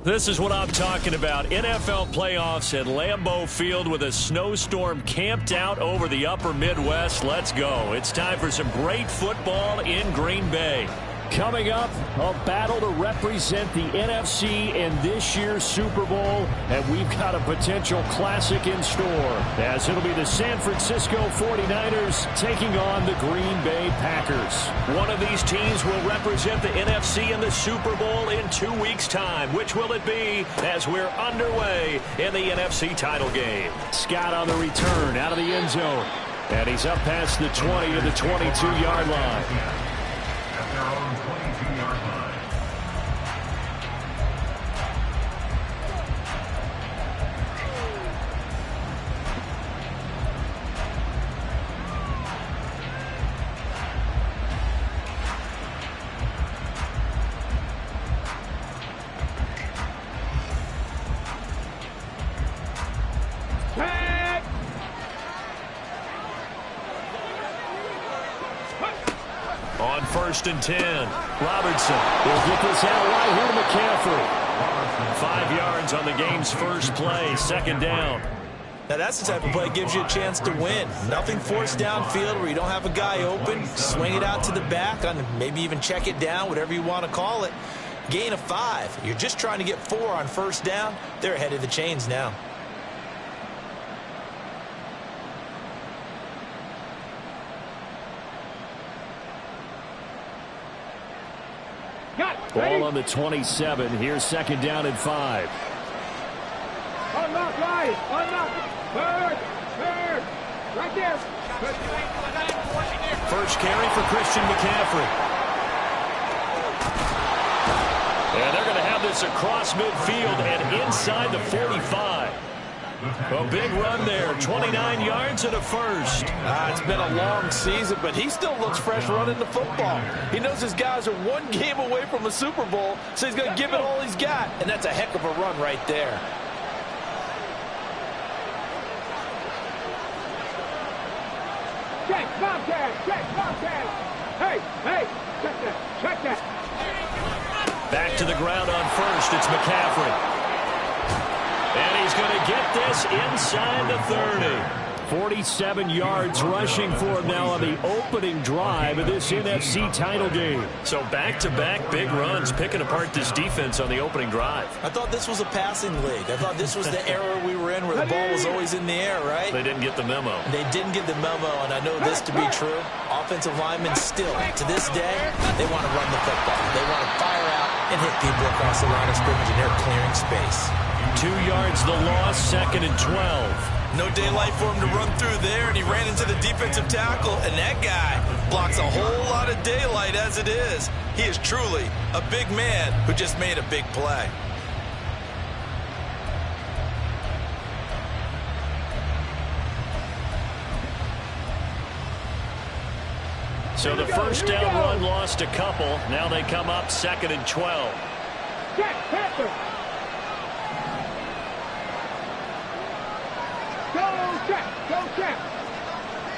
This is what I'm talking about. NFL playoffs at Lambeau Field with a snowstorm camped out over the upper Midwest. Let's go. It's time for some great football in Green Bay. Coming up, a battle to represent the NFC in this year's Super Bowl, and we've got a potential classic in store, as it'll be the San Francisco 49ers taking on the Green Bay Packers. One of these teams will represent the NFC in the Super Bowl in 2 weeks' time. Which will it be as we're underway in the NFC title game? Scott on the return out of the end zone, and he's up past the 20 to the 22-yard line. Their own 22-yard line. On 1st and 10, Robertson will get this out wide here to McCaffrey. 5 yards on the game's first play, 2nd down. Now that's the type of play that gives you a chance to win. Nothing forced downfield where you don't have a guy open. Swing it out to the back, on maybe even check it down, whatever you want to call it. Gain of 5. You're just trying to get 4 on 1st down. They're ahead of the chains now. Ball on the 27. Here's 2nd down and 5. Unlock right. Unlock. Third. Right there. First carry for Christian McCaffrey. And they're going to have this across midfield and inside the 45. A big run there, 29 yards and a first. It's been a long season, but he still looks fresh running the football. He knows his guys are 1 game away from a Super Bowl, so he's going to give it all he's got, and that's a heck of a run right there. Check, Bobcat. Hey, check that. Back to the ground on 1st, it's McCaffrey. And he's going to get this inside the 30. 47 yards rushing for him now on the opening drive of this NFC title game. So back-to-back big runs, picking apart this defense on the opening drive. I thought this was a passing league. I thought this was the era we were in where the ball was always in the air, right? They didn't get the memo. They didn't get the memo, and I know this to be true. Offensive linemen still, to this day, they want to run the football. They want to fire out and hit people across the line of scrimmage, and they're clearing space. 2 yards the loss, 2nd and 12. No daylight for him to run through there, and he ran into the defensive tackle, and that guy blocks a whole lot of daylight as it is. He is truly a big man who just made a big play. So the first down run lost a couple. Now they come up 2nd and 12. Check, Panther. Go check.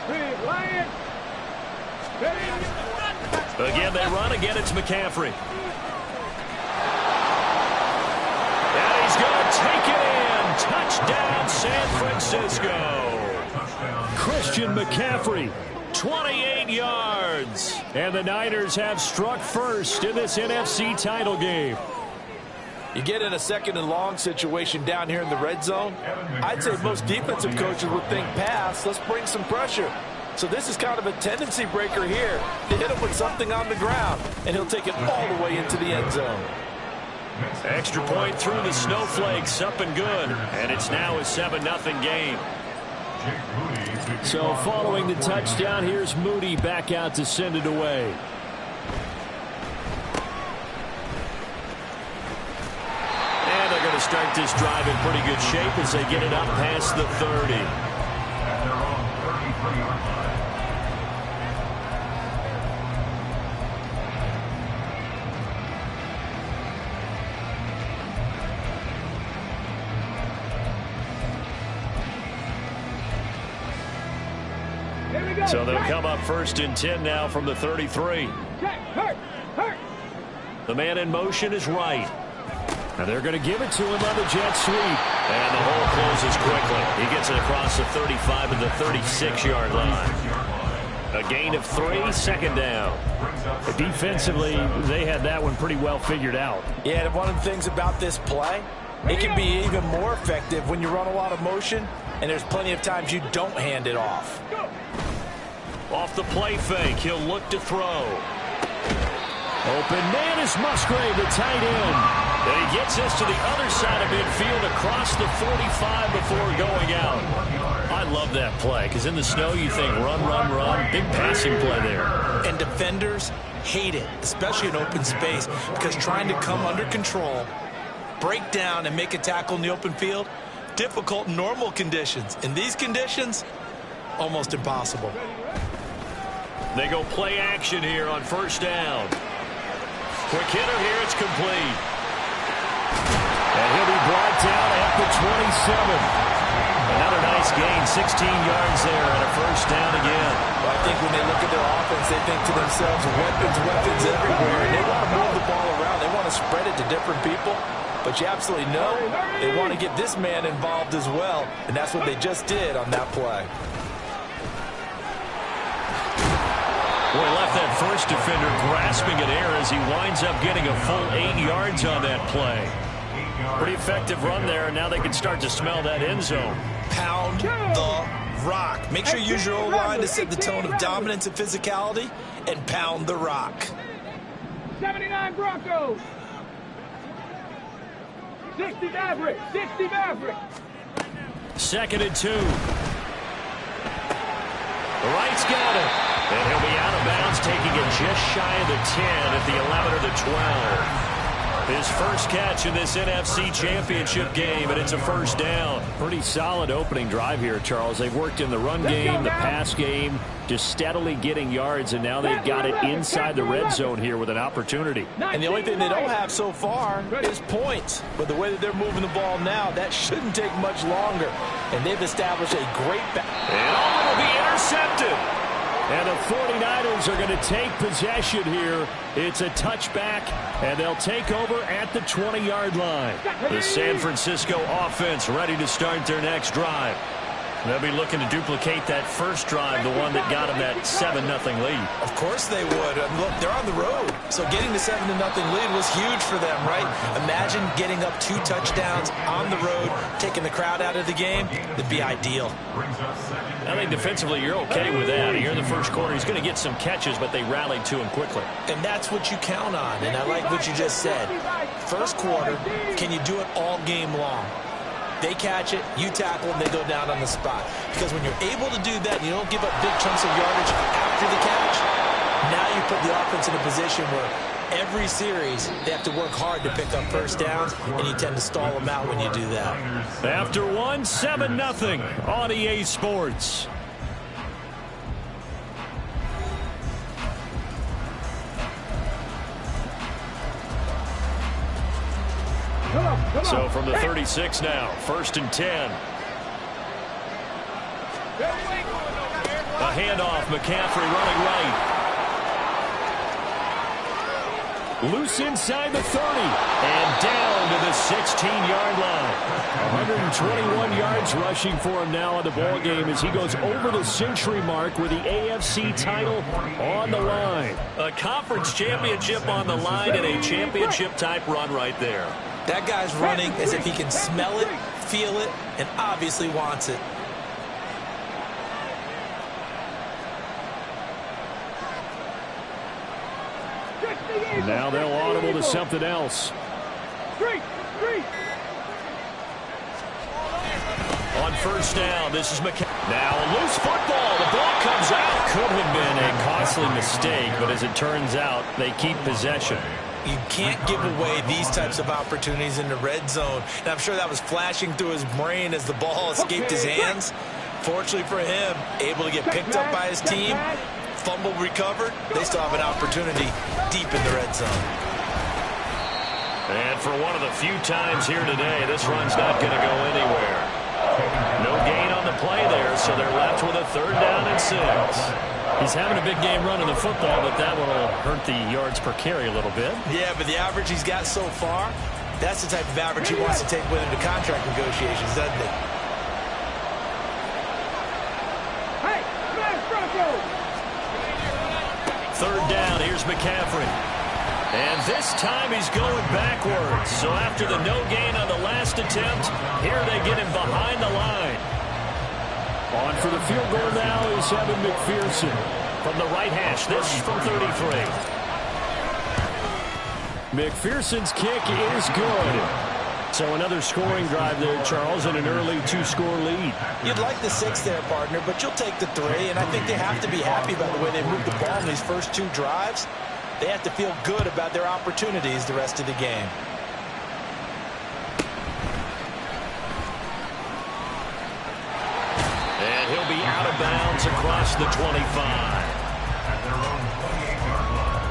Big Lion. Again, they run. Again, it's McCaffrey. And he's going to take it in. Touchdown, San Francisco. Christian McCaffrey, 28 yards. And the Niners have struck first in this NFC title game. You get in a 2nd and long situation down here in the red zone, I'd say most defensive coaches would think pass, let's bring some pressure. So this is kind of a tendency breaker here to hit him with something on the ground, and he'll take it all the way into the end zone. Extra point through the snowflakes, up and good. And it's now a 7-0 game. So following the touchdown, here's Moody back out to send it away. Start this drive in pretty good shape as they get it up past the 30. So they'll come up 1st and 10 now from the 33. The man in motion is Wright. And they're going to give it to him on the jet sweep. And the hole closes quickly. He gets it across the 35 to the 36-yard line. A gain of 3, 2nd down. Defensively, they had that one pretty well figured out. Yeah, and one of the things about this play, it can be even more effective when you run a lot of motion, and there's plenty of times you don't hand it off. Off the play fake, he'll look to throw. Open man is Musgrave, the tight end. And he gets this to the other side of midfield across the 45 before going out. I love that play because in the snow you think run, run, run. Big passing play there. And defenders hate it, especially in open space, because trying to come under control, break down, and make a tackle in the open field, difficult in normal conditions. In these conditions, almost impossible. They go play action here on 1st down. Quick hitter here, it's complete. And he'll be brought down at the 27. Another nice gain, 16 yards there, and a 1st down again. Well, I think when they look at their offense, they think to themselves, weapons, weapons everywhere. And they want to move the ball around. They want to spread it to different people. But you absolutely know they want to get this man involved as well. And that's what they just did on that play. Boy, left that first defender grasping at air as he winds up getting a full 8 yards on that play. Pretty effective run there, and now they can start to smell that end zone. Pound the rock. Make sure you use your O-line to set the tone of dominance and physicality, and pound the rock. 79 Broncos. 60 Maverick. 60 Maverick. 2nd and 2. The right's got it. And he'll be out of bounds, taking it just shy of the 10 at the 11 or the 12. His first catch in this NFC Championship game, and it's a 1st down. Pretty solid opening drive here, Charles. They've worked in the run game, the pass game, just steadily getting yards, and now they've got it inside the red zone here with an opportunity. And the only thing they don't have so far is points. But the way that they're moving the ball now, that shouldn't take much longer. And they've established a great and all will be intercepted. And the 49ers are going to take possession here. It's a touchback, and they'll take over at the 20-yard line. The San Francisco offense ready to start their next drive. They'll be looking to duplicate that first drive, the one that got them that 7-0 lead. Of course they would. Look, they're on the road. So getting the 7-0 lead was huge for them, right? Imagine getting up 2 touchdowns on the road, taking the crowd out of the game. It'd be ideal. I think defensively you're okay with that. Here in the first quarter, he's going to get some catches, but they rallied to him quickly. And that's what you count on. And I like what you just said. First quarter, can you do it all game long? They catch it, you tackle, and they go down on the spot. Because when you're able to do that, and you don't give up big chunks of yardage after the catch, now you put the offense in a position where every series they have to work hard to pick up 1st downs, and you tend to stall them out when you do that. After 7-0 on EA Sports. So from the 36 now, 1st and 10. A handoff, McCaffrey running right. Loose inside the 30. And down to the 16-yard line. 121 yards rushing for him now in the ball game as he goes over the century mark with the AFC title on the line. A conference championship on the line and a championship-type run right there. That guy's running as if he can smell it, feel it, and obviously wants it. And now they'll audible to something else. On 1st down, this is McCaffrey. Now a loose football. The ball comes out. Could have been a costly mistake, but as it turns out, they keep possession. You can't give away these types of opportunities in the red zone. And I'm sure that was flashing through his brain as the ball escaped his hands. Fortunately for him, able to get picked up by his team, fumble recovered. They still have an opportunity deep in the red zone. And for one of the few times here today, this run's not going to go anywhere. No gain on the play there, so they're left with a 3rd down and 6. He's having a big game running the football, but that one will hurt the yards per carry a little bit. Yeah, but the average he's got so far, that's the type of average he wants to take with him to contract negotiations, doesn't it? Hey, smash Bronco! 3rd down, here's McCaffrey. And this time he's going backwards. So after the no gain on the last attempt, here they get him behind the line. On for the field goal now is Evan McPherson. From the right hash, this from 33. McPherson's kick is good. So another scoring drive there, Charles, and an early 2-score lead. You'd like the 6 there, partner, but you'll take the 3, and I think they have to be happy about the way they moved the ball in these first 2 drives. They have to feel good about their opportunities the rest of the game. And he'll be out of bounds across the 25. At their own 28-yard line.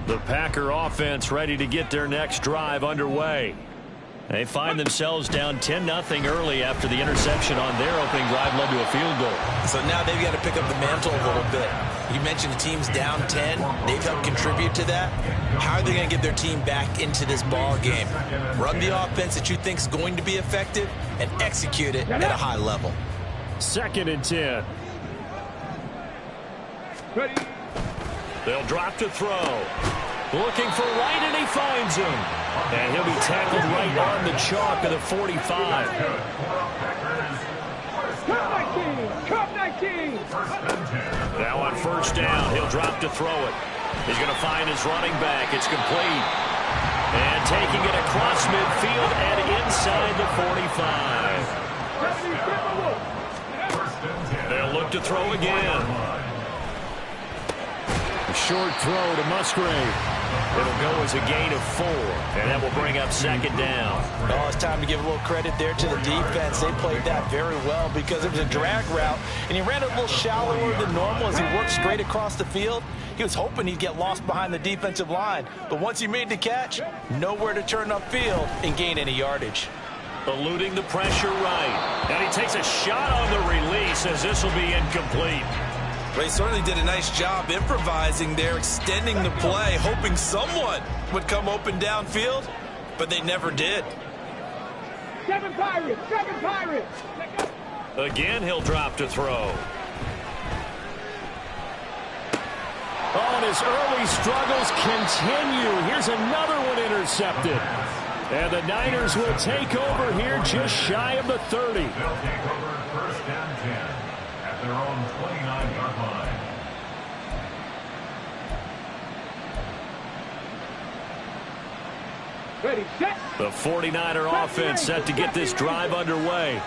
The Packer offense ready to get their next drive underway. They find themselves down 10-0 early after the interception on their opening drive led to a field goal. So now they've got to pick up the mantle a little bit. You mentioned the team's down 10. They've helped contribute to that. How are they going to get their team back into this ball game? Run the offense that you think is going to be effective and execute it at a high level. 2nd and 10. Ready? They'll drop to throw. Looking for Wright, and he finds him. And he'll be tackled right on the chalk of the 45. Cup 19! Cup 19! Now on 1st down, he'll drop to throw it. He's going to find his running back. It's complete. And taking it across midfield and inside the 45. They'll look to throw again. Short throw to Musgrave. It'll go as a gain of 4, and that will bring up 2nd down. Oh, it's time to give a little credit there to the defense. They played that very well because it was a drag route, and he ran a little shallower than normal as he worked straight across the field. He was hoping he'd get lost behind the defensive line, but once he made the catch, nowhere to turn upfield and gain any yardage. Eluding the pressure right, and he takes a shot on the release as this will be incomplete. They certainly did a nice job improvising there, extending the play, hoping someone would come open downfield, but they never did. 7 Pirates! 7 Pirates! Again, he'll drop to throw. Oh, and his early struggles continue. Here's another one intercepted. And the Niners will take over here just shy of the 30. They'll take over 1st and 10 at their own 29-yard line. Ready, set! The 49er offense set to get this drive underway.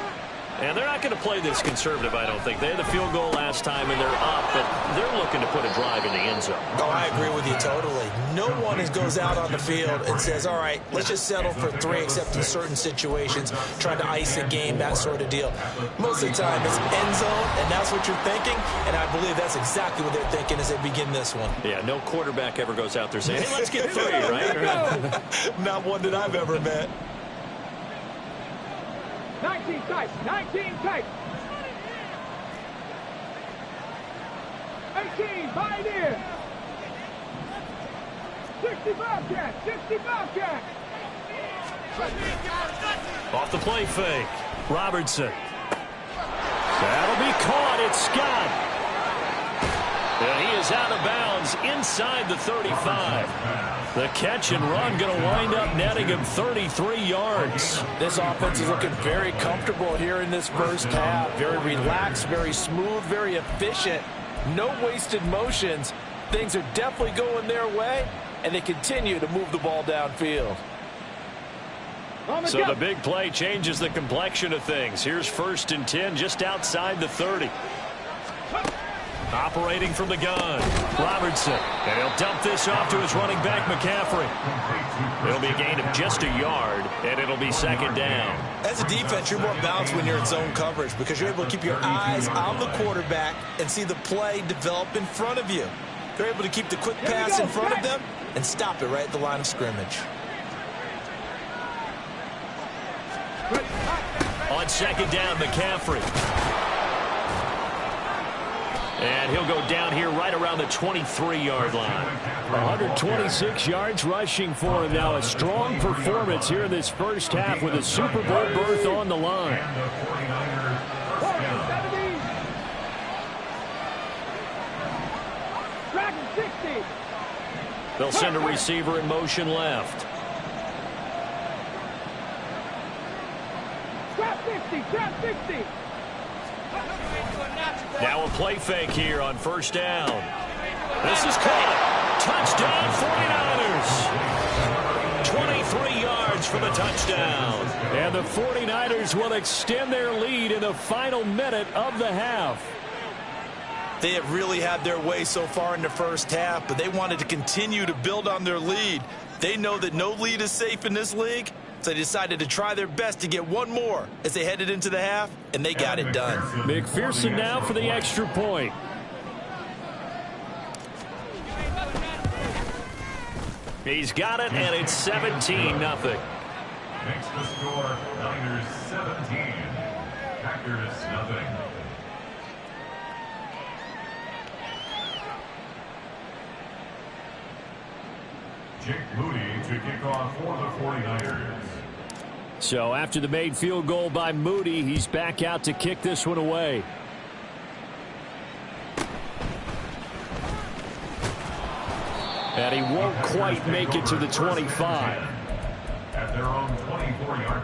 And they're not going to play this conservative, I don't think. They had the field goal last time, and they're up, but they're looking to put a drive in the end zone. Oh, I agree with you totally. No one goes out on the field and says, all right, let's just settle for 3, except in certain situations, trying to ice a game, that sort of deal. Most of the time, it's end zone, and that's what you're thinking, and I believe that's exactly what they're thinking as they begin this one. Yeah, no quarterback ever goes out there saying, hey, let's get 3, right? Not one that I've ever met. 19 tight! 19 tight! 18, Pioneer! 60 Bobcat! 60 Bobcat! Off the play fake. Robertson. That'll be caught. It's Scott. And he is out of bounds inside the 35. The catch and run going to wind up netting him 33 yards. This offense is looking very comfortable here in this first half. Very relaxed, very smooth, very efficient. No wasted motions. Things are definitely going their way, and they continue to move the ball downfield. So the big play changes the complexion of things. Here's 1st and 10 just outside the 30. Operating from the gun. Robertson. And he'll dump this off to his running back, McCaffrey. It'll be a gain of just a yard, and it'll be second down. As a defense, you're more balanced when you're in zone coverage because you're able to keep your eyes on the quarterback and see the play develop in front of you. You're able to keep the quick pass in front of them and stop it right at the line of scrimmage. On second down, McCaffrey. And he'll go down here right around the 23-yard line. 126 yards rushing for him now. A strong performance here in this first half with a Super Bowl berth on the line. They'll send a receiver in motion left. Trap 50, trap 50. Now a play fake here on first down. This is caught. Touchdown 49ers. 23 yards for the touchdown. And the 49ers will extend their lead in the final minute of the half. They have really had their way so far in the first half, but they wanted to continue to build on their lead. They know that no lead is safe in this league, so they decided to try their best to get one more as they headed into the half, and they got it done. McPherson now for the extra point. He's got it, and it's 17-0. Makes the score Niners 17, Packers nothing. Jake Moody to kick off for the 49ers. So after the made field goal by Moody, he's back out to kick this one away. And he won't quite make it to the 25. At their own 24-yard.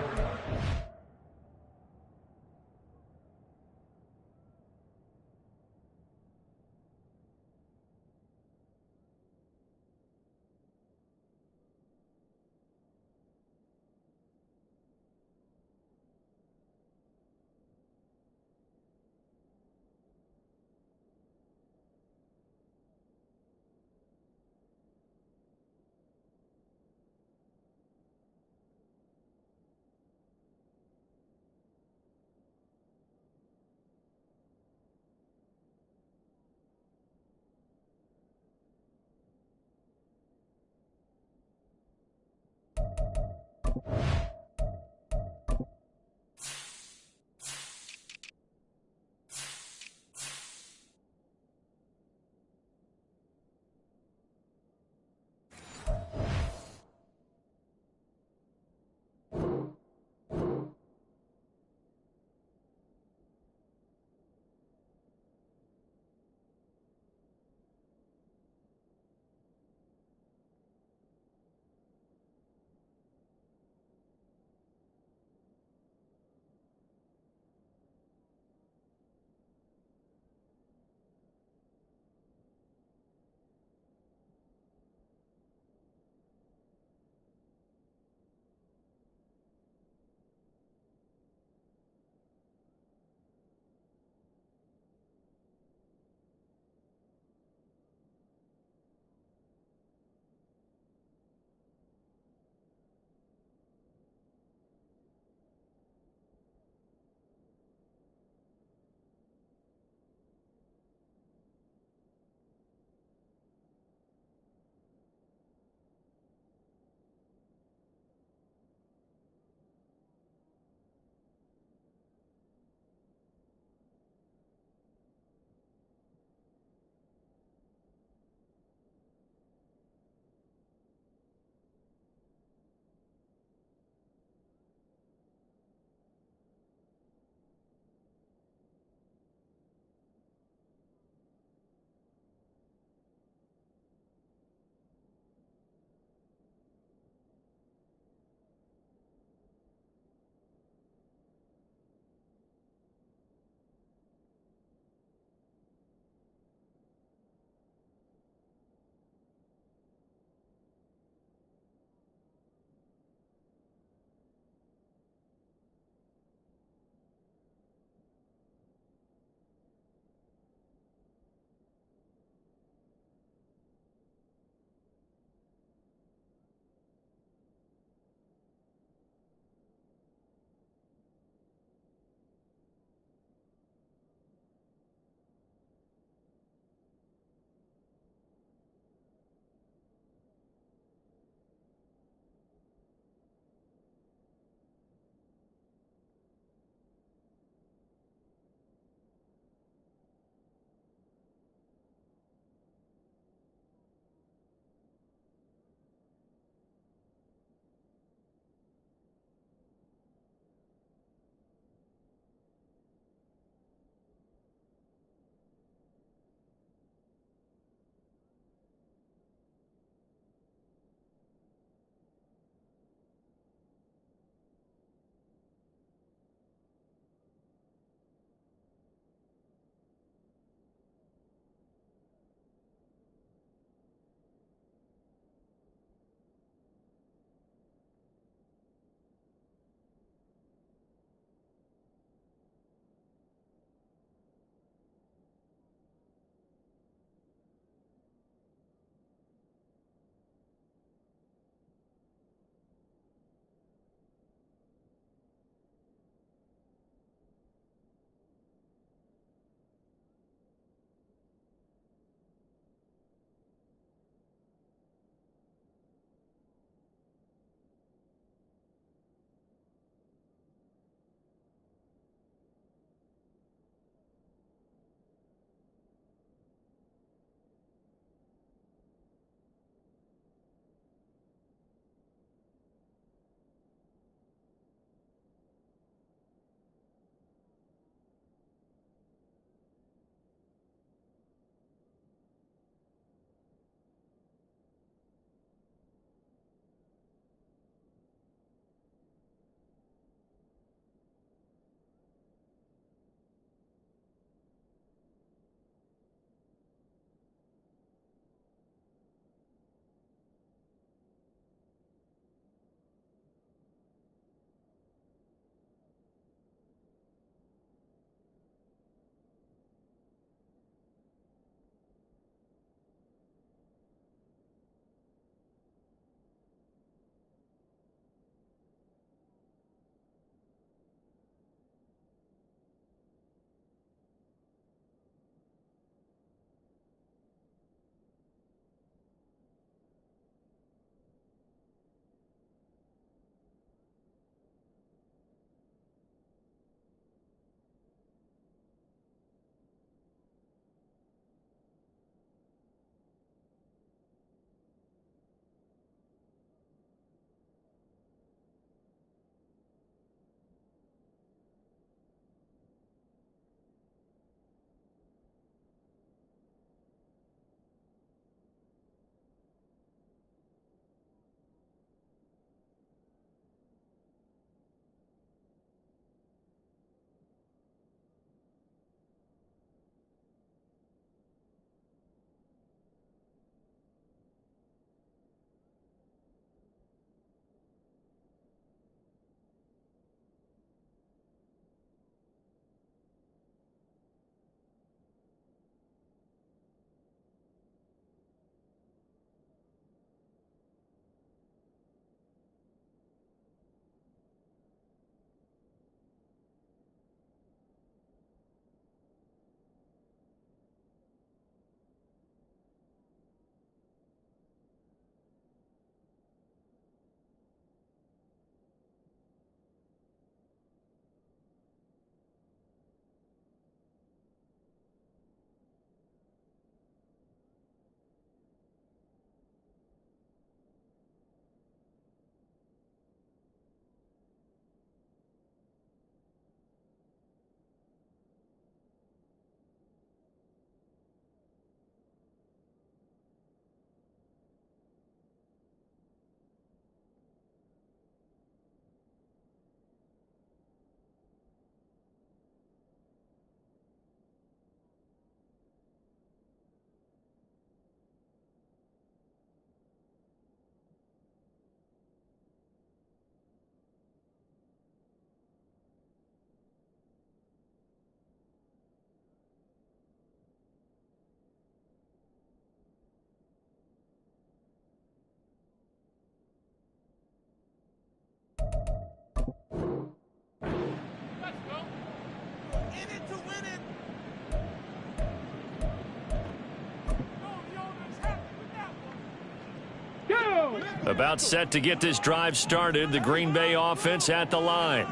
About set to get this drive started, the Green Bay offense at the line.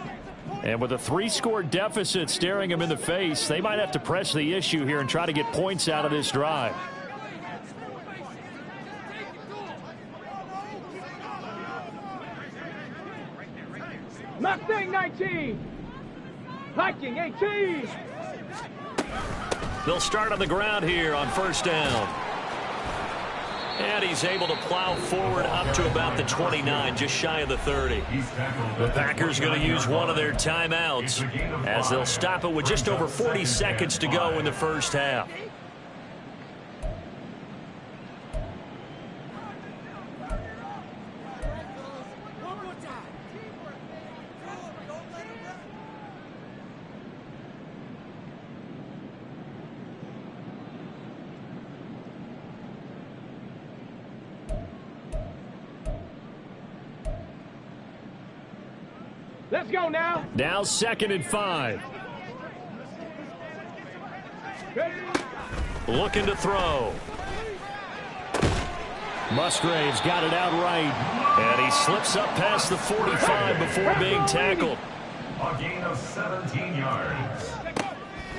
And with a 3-score deficit staring them in the face, they might have to press the issue here and try to get points out of this drive. Mustang 19. Viking 18. They'll start on the ground here on first down. And he's able to plow forward up to about the 29, just shy of the 30. The Packers going to use one of their timeouts as they'll stop it with just over 40 seconds to go in the first half. Let's go now. Now 2nd and 5. Looking to throw. Musgrave's got it out right. And he slips up past the 45 before being tackled. A gain of 17 yards.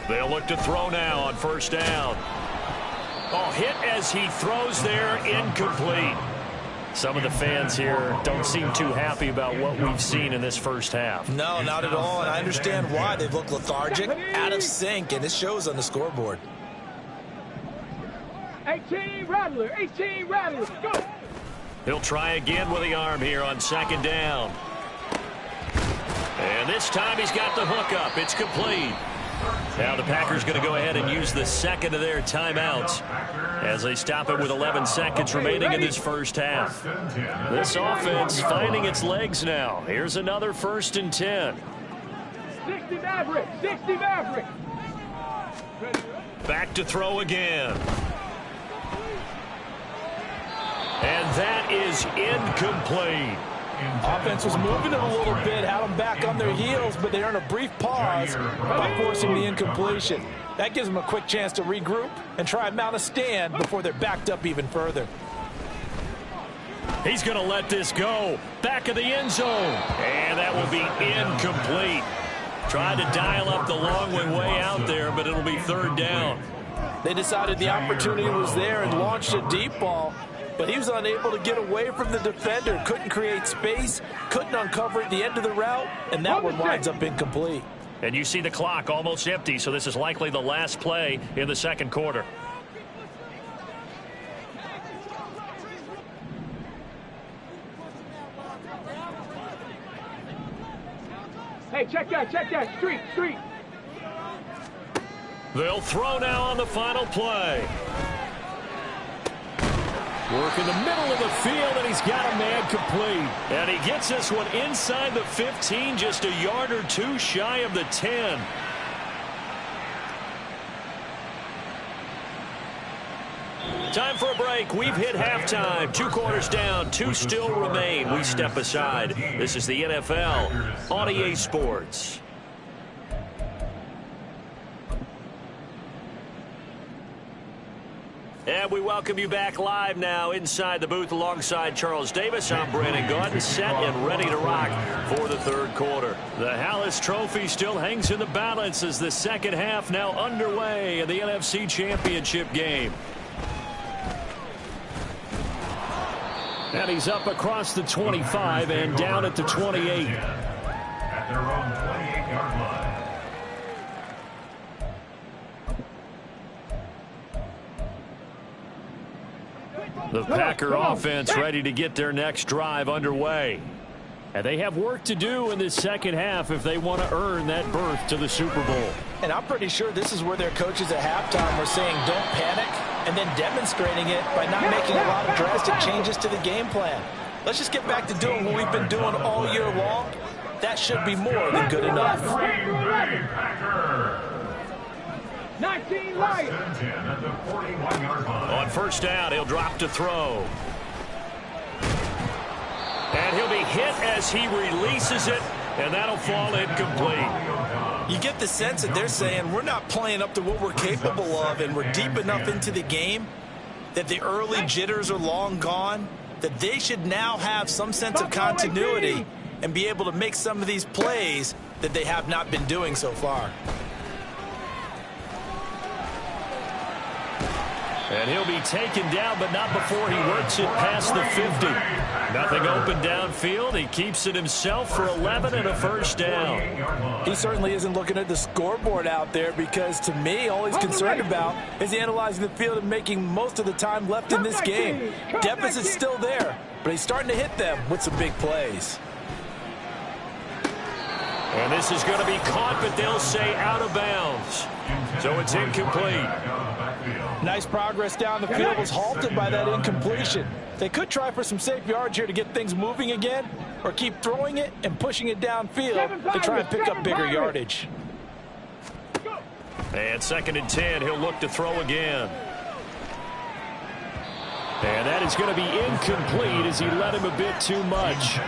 They'll look to throw now on first down. Oh, hit as he throws there, incomplete. Some of the fans here don't seem too happy about what we've seen in this first half. No, not at all, and I understand why. They've looked lethargic, out of sync, and it shows on the scoreboard. 18 Rattler, 18 Rattler, go! He'll try again with the arm here on second down. And this time he's got the hook up. It's complete. Now the Packers going to go ahead and use the second of their timeouts as they stop it with 11 seconds remaining in this first half. This offense finding its legs now. Here's another 1st and 10. 60 Maverick, 60 Maverick. Back to throw again. And that is incomplete. Offense was moving it a little bit, had them back on their heels, but they earned a brief pause by forcing the incompletion. That gives them a quick chance to regroup and try and mount a stand before they're backed up even further. He's going to let this go. Back of the end zone. And that will be incomplete. Tried to dial up the long way out there, but it'll be 3rd down. They decided the opportunity was there and launched a deep ball, but he was unable to get away from the defender. Couldn't create space, couldn't uncover at the end of the route, and that one winds up incomplete. And you see the clock almost empty, so this is likely the last play in the 2nd quarter. Hey, check that, street. They'll throw now on the final play. Work in the middle of the field, and he's got a man complete. And he gets this one inside the 15, just a yard or two shy of the 10. Time for a break. We've hit halftime. 2 quarters down, 2 still remain. We step aside. This is the NFL on EA Sports. And we welcome you back live now inside the booth alongside Charles Davis. I'm Brandon Gaudin, set and ready to rock for the 3rd quarter. The Hallis Trophy still hangs in the balance as the 2nd half now underway in the NFC Championship game. And he's up across the 25 and down at the 28. At their own 28-yard line. The Packer offense ready to get their next drive underway. And they have work to do in this 2nd half if they want to earn that berth to the Super Bowl. And I'm pretty sure this is where their coaches at halftime were saying don't panic, and then demonstrating it by not making a lot of drastic changes to the game plan. Let's just get back to doing what we've been doing all year long. That should be more than good enough. 19 Lions. On first down, he'll drop to throw. And he'll be hit as he releases it, and that'll fall incomplete. You get the sense that they're saying we're not playing up to what we're capable of, and we're deep enough into the game that the early jitters are long gone, that they should now have some sense of continuity and be able to make some of these plays that they have not been doing so far. And he'll be taken down, but not before he works it past the 50. Nothing open downfield. He keeps it himself for 11 and a first down. He certainly isn't looking at the scoreboard out there, because to me, all he's concerned about is analyzing the field and making most of the time left in this game. Deficit's still there, but he's starting to hit them with some big plays. And this is going to be caught, but they'll say out of bounds. So it's incomplete. Nice progress down the field was halted by that incompletion. They could try for some safe yards here to get things moving again, or keep throwing it and pushing it downfield to try and pick up bigger yardage. And 2nd and 10, he'll look to throw again. And that is going to be incomplete as he led him a bit too much.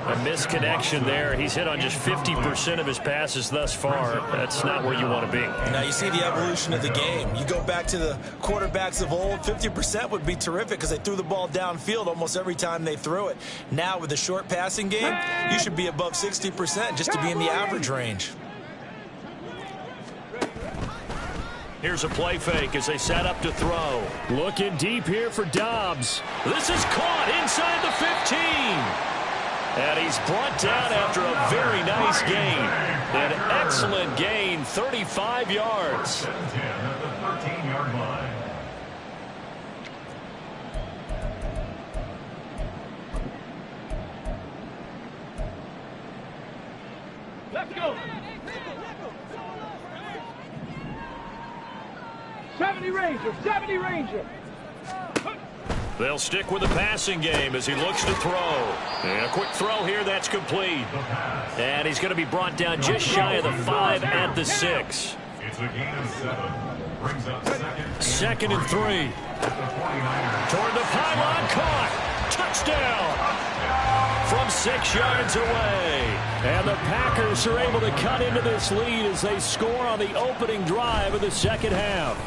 A misconnection there. He's hit on just 50% of his passes thus far. That's not where you want to be. Now you see the evolution of the game. You go back to the quarterbacks of old, 50% would be terrific because they threw the ball downfield almost every time they threw it. Now with the short passing game, you should be above 60% just to be in the average range. Here's a play fake as they set up to throw. Looking deep here for Dobbs. This is caught inside the 15. And he's brought down after a very nice gain. An excellent gain, 35 yards. 10 at the 13-yard line. Let's go. 70 Ranger, 70 Ranger. They'll stick with the passing game as he looks to throw. And a quick throw here, that's complete. And he's going to be brought down just shy of the 5 at the 6. It's a gain of 7. Brings up 2nd and 3. Toward the pylon, caught. Touchdown. From 6 yards away. And the Packers are able to cut into this lead as they score on the opening drive of the second half.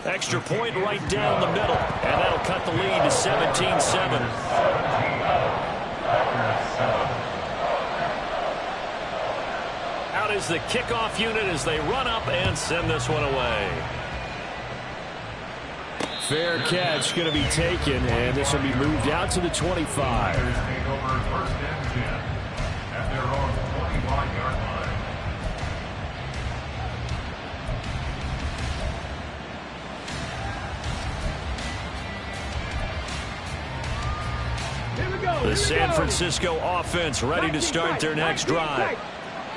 Extra point right down the middle, and that'll cut the lead to 17-7. Out is the kickoff unit as they run up and send this one away. Fair catch going to be taken, and this will be moved out to the 25. take over 1st and 10 at their own 25-yard line. The San Francisco offense ready to start their next drive.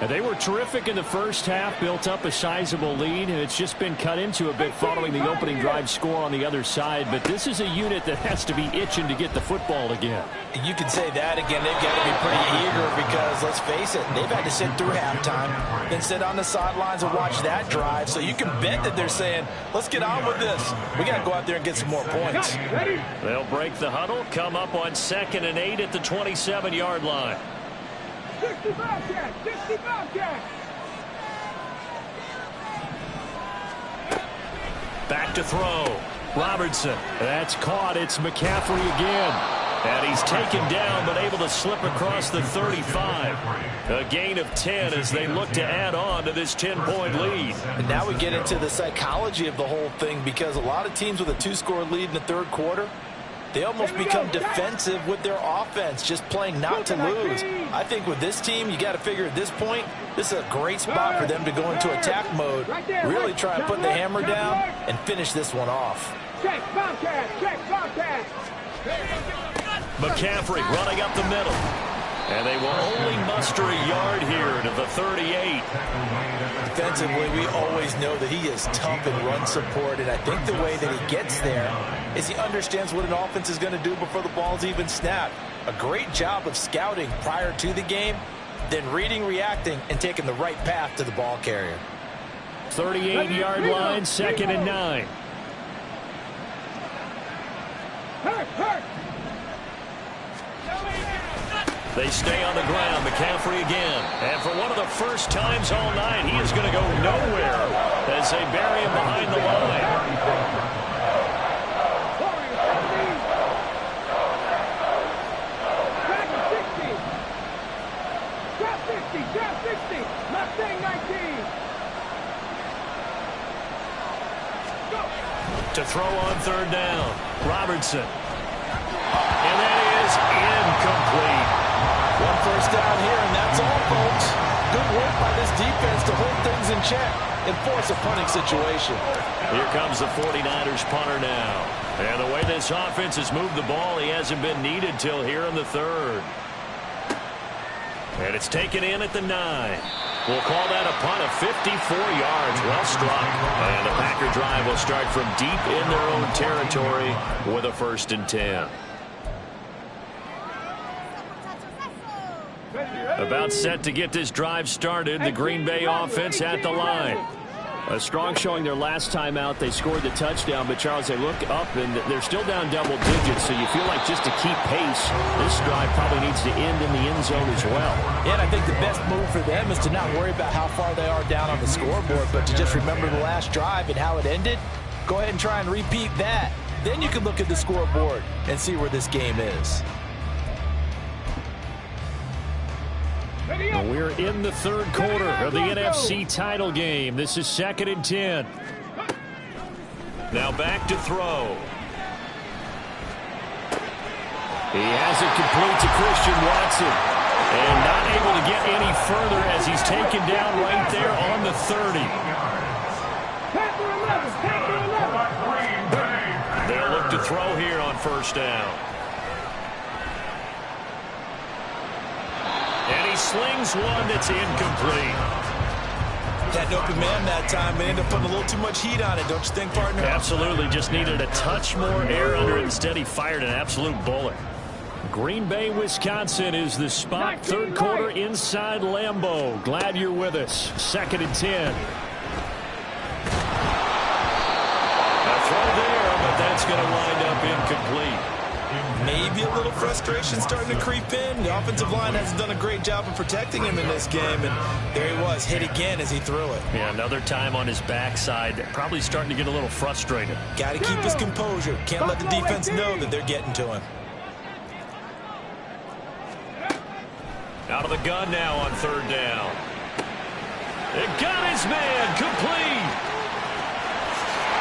And they were terrific in the first half, built up a sizable lead, and it's just been cut into a bit following the opening drive score on the other side. But this is a unit that has to be itching to get the football again. You can say that again. They've got to be pretty eager because, let's face it, they've had to sit through halftime, then sit on the sidelines and watch that drive. So you can bet that they're saying, let's get on with this. We got to go out there and get some more points. They'll break the huddle, come up on 2nd and 8 at the 27-yard line. 60 Bobcat, 60 Bobcat. Back to throw. Robertson. That's caught. It's McCaffrey again. And he's taken down but able to slip across the 35. A gain of 10 as they look to add on to this 10-point lead. And now we get into the psychology of the whole thing, because a lot of teams with a 2-score lead in the third quarter, they almost become defensive with their offense, just playing not to lose. I think with this team, you got to figure at this point, this is a great spot for them to go into attack mode, really try and put the hammer down and finish this one off. Check Bobcat, check Bobcat. McCaffrey running up the middle. And they will only muster a yard here to the 38. Defensively, we always know that he is tough in run support, and I think the way that he gets there is he understands what an offense is going to do before the ball's even snapped. A great job of scouting prior to the game, then reading, reacting, and taking the right path to the ball carrier. 38-yard line, 2nd and 9. They stay on the ground. McCaffrey again. And for one of the first times all night, he is going to go nowhere as they bury him behind the line. To throw on third down. Robertson. And that is incomplete. One first down here, and that's all, folks. Good work by this defense to hold things in check and force a punting situation. Here comes the 49ers punter now. And the way this offense has moved the ball, he hasn't been needed till here in the third. And it's taken in at the 9. We'll call that a punt of 54 yards. Well struck. And the Packer drive will start from deep in their own territory with a 1st and 10. About set to get this drive started. The Green Bay offense at the line. A strong showing their last time out. They scored the touchdown, but Charles, they look up and they're still down double digits, so you feel like just to keep pace, this drive probably needs to end in the end zone as well. Yeah, and I think the best move for them is to not worry about how far they are down on the scoreboard, but to just remember the last drive and how it ended. Go ahead and try and repeat that. Then you can look at the scoreboard and see where this game is. Well, we're in the third quarter of the NFC title game. This is 2nd and 10. Now back to throw. He has it complete to Christian Watson. And not able to get any further as he's taken down right there on the 30. They'll look to throw here on 1st down. And he slings one that's incomplete. Had an open man that time, but ended up putting a little too much heat on it, don't you think, partner? Absolutely, just needed a touch more air under it. Instead, he fired an absolute bullet. Green Bay, Wisconsin is the spot. Third quarter inside Lambeau. Glad you're with us. 2nd and 10. A throw there, but that's going to wind up incomplete. Maybe a little frustration starting to creep in. The offensive line hasn't done a great job of protecting him in this game, and there he was, hit again as he threw it. Yeah, another time on his backside. Probably starting to get a little frustrated. Got to keep his composure. Can't let the defense know that they're getting to him. Out of the gun now on 3rd down. It got his man complete.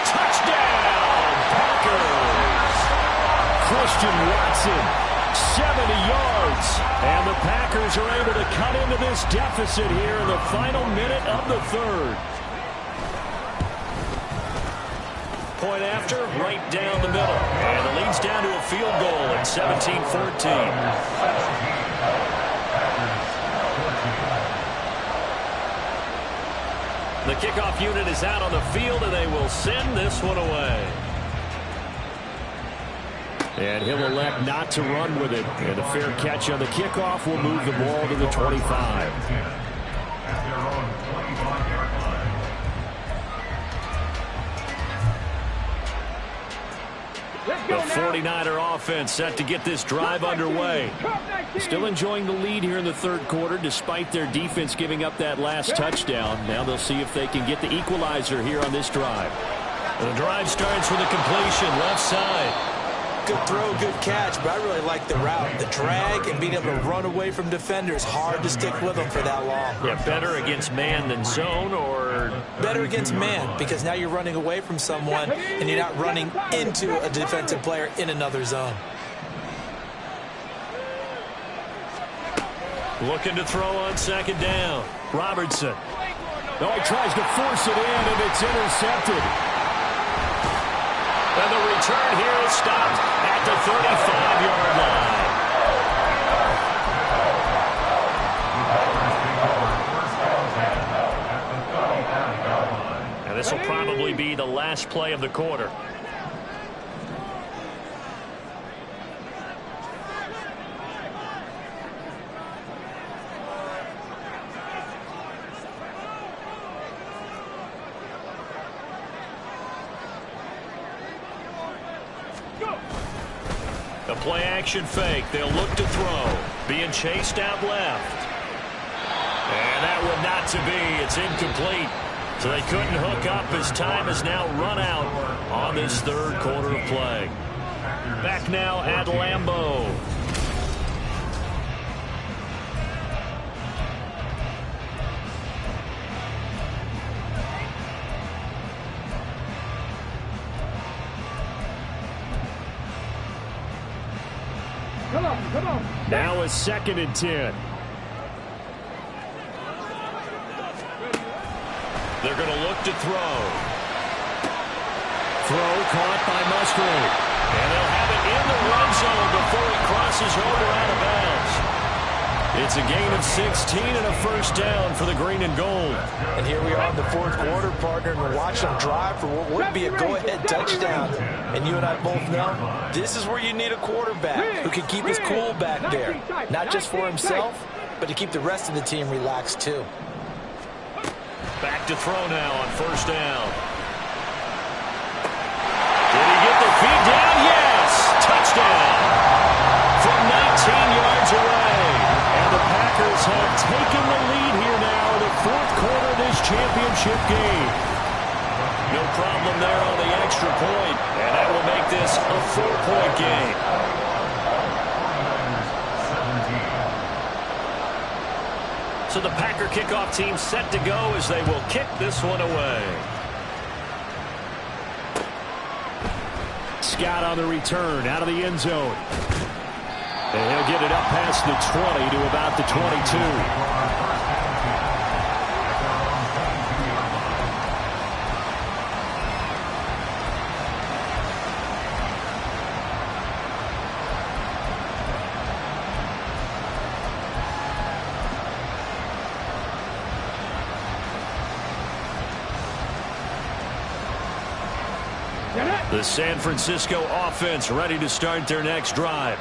Touchdown, Packers. Christian Watson, 70 yards. And the Packers are able to cut into this deficit here in the final minute of the third. Point after, right down the middle. And the lead's down to a field goal at 17-14. The kickoff unit is out on the field, and they will send this one away. And he'll elect not to run with it. And a fair catch on the kickoff will move the ball to the 25. The 49er offense set to get this drive underway. Still enjoying the lead here in the third quarter despite their defense giving up that last touchdown. Now they'll see if they can get the equalizer here on this drive. The drive starts with a completion left side. Good throw, good catch, but I really like the route. The drag and being able to run away from defenders, hard to stick with them for that long. Yeah, better against man than zone, or? Better against man, because now you're running away from someone and you're not running into a defensive player in another zone. Looking to throw on 2nd down. Robertson. Oh, he tries to force it in, and it's intercepted. And the return here is stopped at the 35-yard line. And this will probably be the last play of the quarter. The play action fake. They'll look to throw. being chased out left. And that one not to be. It's incomplete. So they couldn't hook up as time has now run out on this third quarter of play. Back now at Lambeau. Come on. Now a 2nd and 10. They're going to look to throw. Throw caught by Musgrave. And they'll have it in the red zone before he crosses over out of bounds. It's a gain of 16 and a first down for the green and gold. And here we are in the fourth quarter, partner, and we're watching them drive for what would be a go-ahead touchdown. And you and I both know this is where you need a quarterback who can keep his cool back there. Not just for himself, but to keep the rest of the team relaxed too. Back to throw now on first down. Did he get the feed down? Yes! Touchdown! From 19 yards away. And the Packers have taken the lead here now in the fourth quarter of this championship game. No problem there on the extra point. And that will make this a 4-point game. So the Packer kickoff team set to go as they will kick this one away. Scott on the return out of the end zone. And he'll get it up past the 20 to about the 22. The San Francisco offense ready to start their next drive.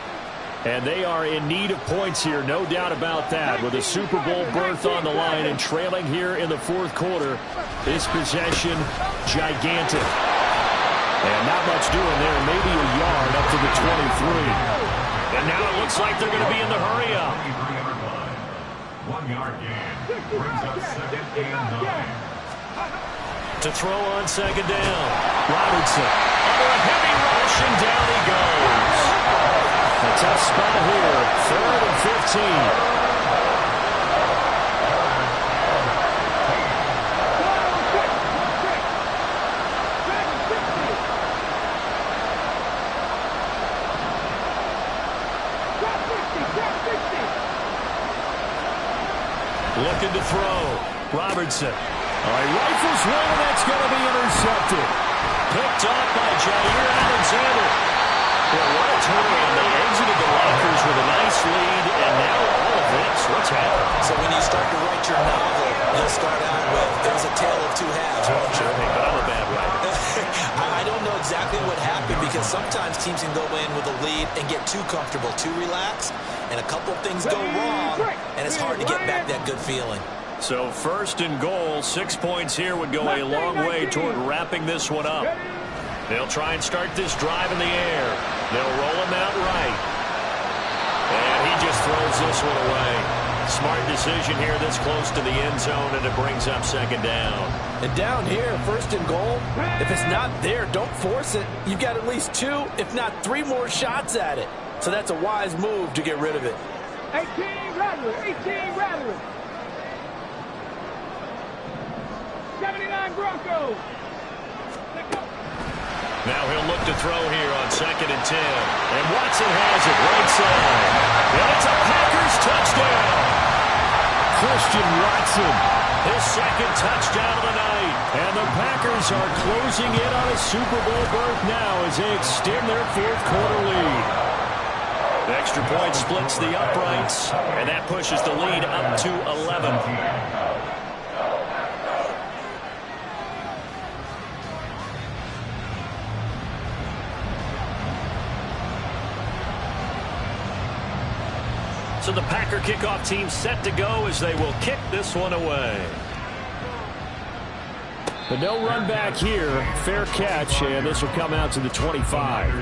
And they are in need of points here, no doubt about that. With a Super Bowl berth on the line and trailing here in the fourth quarter, this possession gigantic. And not much doing there, maybe a yard up to the 23. And now it looks like they're going to be in the hurry up. 1 yard gain brings up 2nd and 9. To throw on second down. Robertson under a heavy rush, and down he goes. A tough spot here. 3rd and 15. Looking to throw. Robertson. All right, rifles one, and that's going to be intercepted. Picked off by Jair Alexander. Well, what a turnaround. They exited the lockers with a nice lead, and now all of this, what's happened? So when you start to write your novel, you'll start out with, there's a tale of two halves, won't you? Hey, but I'm a bad writer. I don't know exactly what happened, because sometimes teams can go in with a lead and get too comfortable, too relaxed, and a couple of things go wrong, and it's hard to get back that good feeling. So 1st and goal, 6 points here would go a long way toward wrapping this one up. They'll try and start this drive in the air. They'll roll him out right. And he just throws this one away. Smart decision here this close to the end zone, and it brings up 2nd down. And down here, 1st and goal, if it's not there, don't force it. You've got at least 2, if not 3 more shots at it. So that's a wise move to get rid of it. 18 Rattler. 79 Broncos. Now he'll look to throw here on 2nd and 10. And Watson has it right side. And it's a Packers touchdown. Christian Watson. His 2nd touchdown of the night. And the Packers are closing in on a Super Bowl berth now as they extend their fourth quarter lead. The extra point splits the uprights, and that pushes the lead up to 11. So the Packer kickoff team set to go as they will kick this one away. But no run back here. Fair catch, and this will come out to the 25.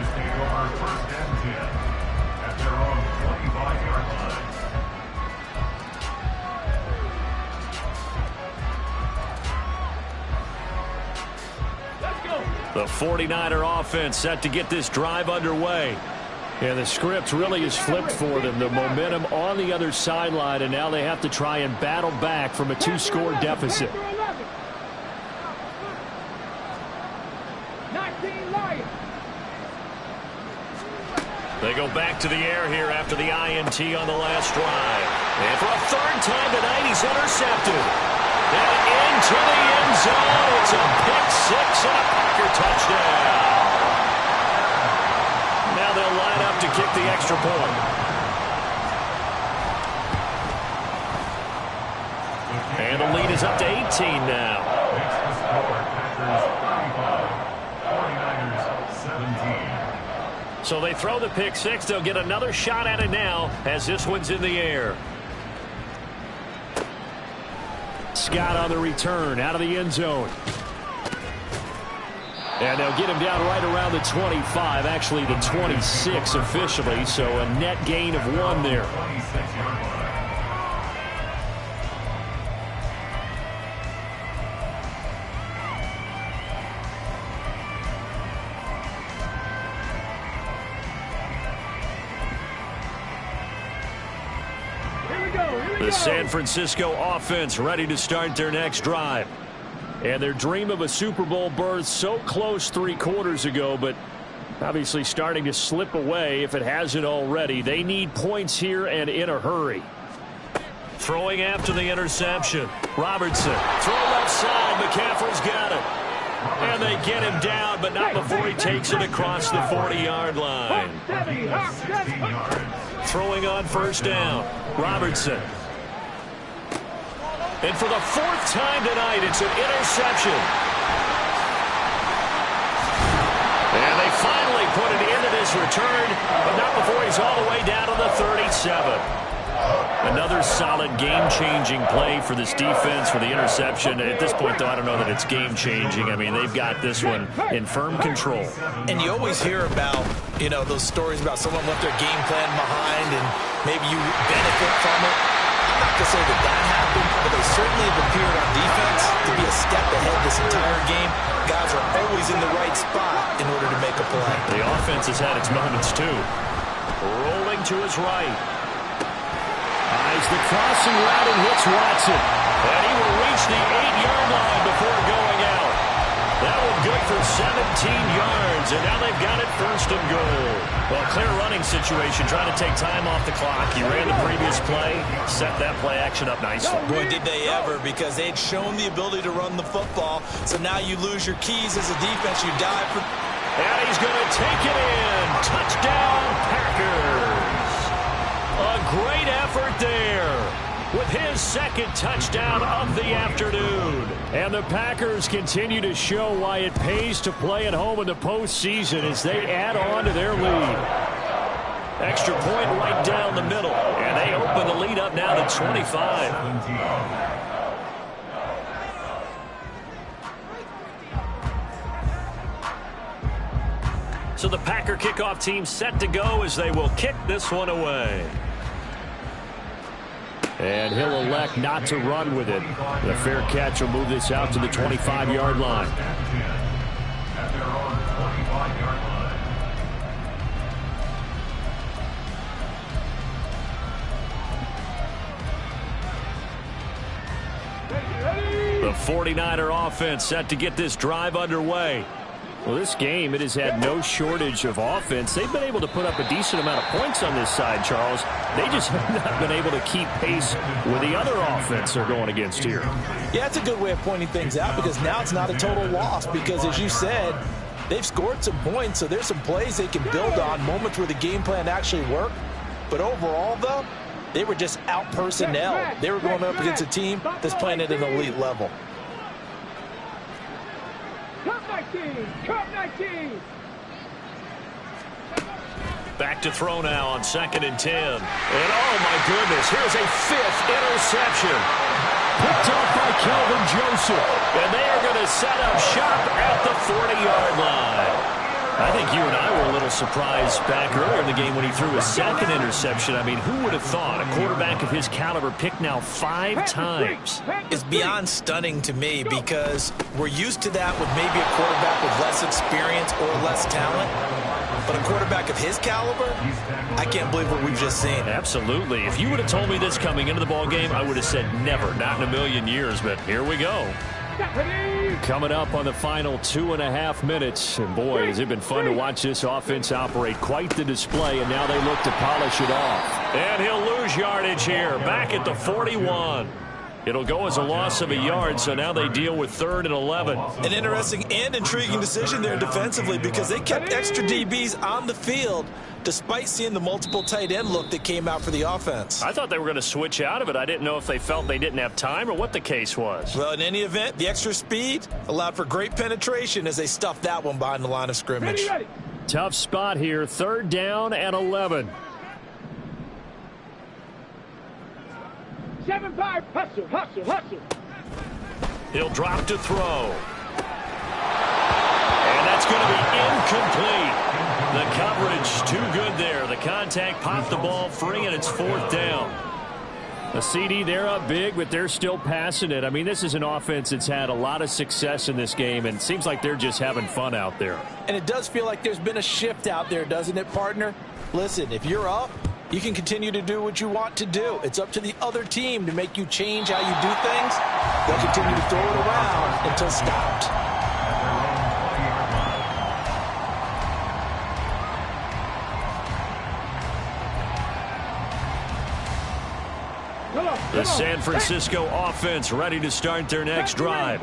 At their own 25-yard line. The 49er offense set to get this drive underway. And the script really is flipped for them. The momentum on the other sideline, and now they have to try and battle back from a 2-score deficit. They go back to the air here after the INT on the last drive. And for a third time tonight, he's intercepted. And into the end zone. It's a pick six and a Packer touchdown. Now they'll line up to kick the extra point. And the lead is up to 18 now. So they throw the pick six. They'll get another shot at it now as this one's in the air. Scott on the return out of the end zone. And they'll get him down right around the 25, actually the 26 officially, so a net gain of 1 there. The San Francisco offense ready to start their next drive. And their dream of a Super Bowl berth so close 3 quarters ago, but obviously starting to slip away if it hasn't already. They need points here and in a hurry. Throwing after the interception. Robertson. Throw left side. McCaffrey's got it. And they get him down, but not before he takes it across the 40-yard line. Throwing on first down. Robertson. And for the 4th time tonight, it's an interception. And they finally put it into this return, but not before he's all the way down to the 37. Another solid game-changing play for this defense for the interception. At this point, though, I don't know that it's game-changing. I mean, they've got this one in firm control. And you always hear about, you know, those stories about someone left their game plan behind and maybe you benefit from it. I'm not going to say that that happened, but they certainly have appeared on defense to be a step ahead this entire game. Guys are always in the right spot in order to make a play. The offense has had its moments, too. Rolling to his right. Eyes the crossing route and hits Watson. And he will reach the 8-yard line before going out. That one good for 17 yards, and now they've got it first and goal. Well, clear running situation, trying to take time off the clock. He ran the previous play, set that play action up nicely. Boy, did they ever, because they'd shown the ability to run the football. So now you lose your keys as a defense. You dive for... And he's going to take it in. Touchdown, Packers. A great effort there with his 2nd touchdown of the afternoon. And the Packers continue to show why it pays to play at home in the postseason as they add on to their lead. Extra point right down the middle. And they open the lead up now to 25. So the Packer kickoff team set to go as they will kick this one away. And he'll elect not to run with it. The fair catch will move this out to the 25-yard line. The 49er offense set to get this drive underway. Well, this game, it has had no shortage of offense. They've been able to put up a decent amount of points on this side, Charles. They just have not been able to keep pace with the other offense they're going against here. Yeah, it's a good way of pointing things out because now it's not a total loss because, as you said, they've scored some points, so there's some plays they can build on, moments where the game plan actually worked. But overall, though, they were just out-personnel. They were going up against a team that's playing at an elite level. Back to throw now on 2nd and 10. And oh my goodness, here's a 5th interception. Picked off by Kelvin Joseph. And they are going to set up shop at the 40-yard line. I think you and I were a little surprised back earlier in the game when he threw his second interception. I mean, who would have thought a quarterback of his caliber picked now 5 times? It's beyond stunning to me because we're used to that with maybe a quarterback with less experience or less talent. But a quarterback of his caliber, I can't believe what we've just seen. Absolutely. If you would have told me this coming into the ball game, I would have said never, not in a million years. But here we go. Coming up on the final 2.5 minutes. And boy, has it been fun to watch this offense operate. Quite the display, and now they look to polish it off. And he'll lose yardage here, back at the 41. It'll go as a loss of a yard, so now they deal with 3rd and 11. An interesting and intriguing decision there defensively because they kept extra DBs on the field despite seeing the multiple tight end look that came out for the offense. I thought they were going to switch out of it. I didn't know if they felt they didn't have time or what the case was. Well, in any event, the extra speed allowed for great penetration as they stuffed that one behind the line of scrimmage. Ready. Tough spot here, 3rd down and 11. 7-5, hustle. He'll drop to throw. And that's going to be incomplete. The coverage too good there. The contact popped the ball free, and it's 4th down. The CD, they're up big, but they're still passing it. I mean, this is an offense that's had a lot of success in this game, and it seems like they're just having fun out there. And it does feel like there's been a shift out there, doesn't it, partner? Listen, if you're up, you can continue to do what you want to do. It's up to the other team to make you change how you do things. They'll continue to throw it around until stopped. The San Francisco offense ready to start their next drive.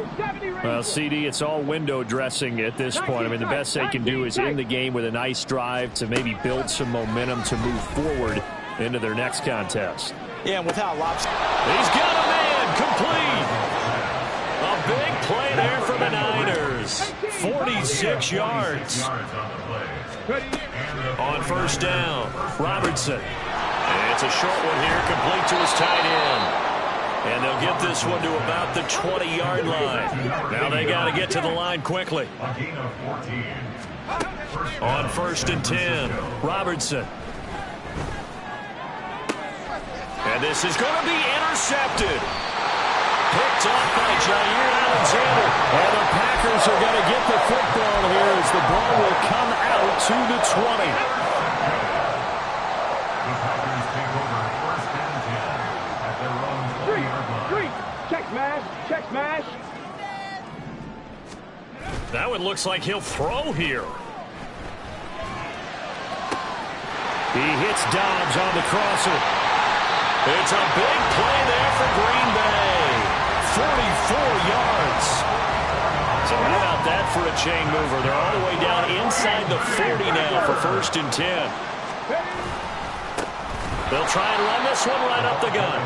Well, CD, it's all window dressing at this point. I mean, the best they can do is end the game with a nice drive to maybe build some momentum to move forward into their next contest. Yeah, and with how lopsided. He's got a man complete. A big play there for the Niners. 46 yards. On 1st down, Robertson. And it's a short one here, complete to his tight end. And they'll get this one to about the 20-yard line. Now they got to get to the line quickly. On 1st and 10, Robertson. And this is going to be intercepted. Picked off by Jair Alexander. And the Packers are going to get the football here as the ball will come out to the 20. Check smash. That one looks like he'll throw here. He hits Dobbs on the crosser. It's a big play there for Green Bay. 44 yards. So how about that for a chain mover? They're all the way down inside the 40 now for 1st and 10. They'll try and run this one right up the gun.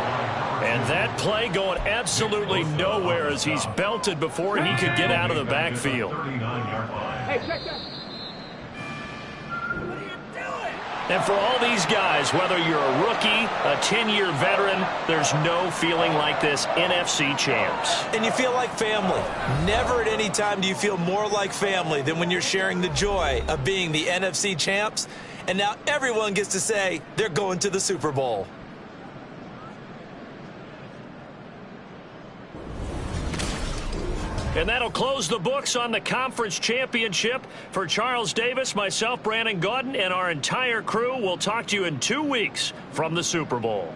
And that play going absolutely nowhere as he's belted before he could get out of the backfield. Hey, check that. And for all these guys, whether you're a rookie, a 10-year veteran, there's no feeling like this NFC champs. And you feel like family. Never at any time do you feel more like family than when you're sharing the joy of being the NFC champs. And now everyone gets to say they're going to the Super Bowl. And that'll close the books on the conference championship. For Charles Davis, myself, Brandon Gaudin, and our entire crew, we'll talk to you in 2 weeks from the Super Bowl.